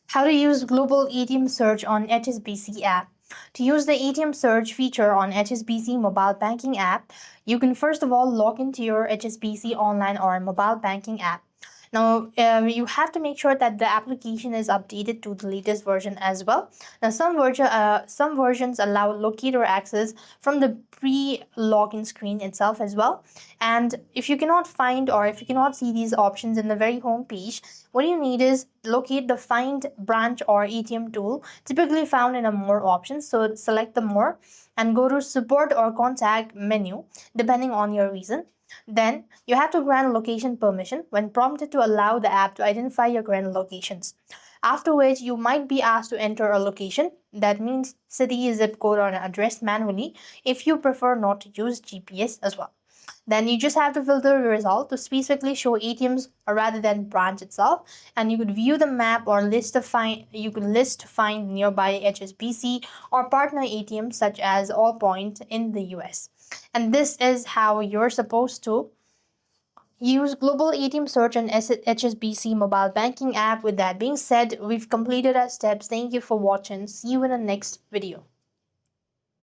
How to use global ATM search on HSBC app. To use the ATM search feature on HSBC mobile banking app, you can first of all log into your HSBC online or mobile banking app. Now, you have to make sure that the application is updated to the latest version as well. Now, some versions allow locator access from the pre-login screen itself as well. And if you cannot find or if you cannot see these options in the very home page, what you need is locate the find branch or ATM tool, typically found in a more options. So select the more and go to support or contact menu depending on your reason. Then you have to grant location permission when prompted to allow the app to identify your current locations. After which you might be asked to enter a location, that means city, zip code, or an address manually if you prefer not to use GPS as well. Then you just have to filter the result to specifically show ATMs rather than branch itself, and you could view the map or list to find nearby HSBC or partner ATMs such as Allpoint in the US. And this is how you're supposed to use global ATM search on HSBC mobile banking app. With that being said, we've completed our steps. Thank you for watching. See you in the next video.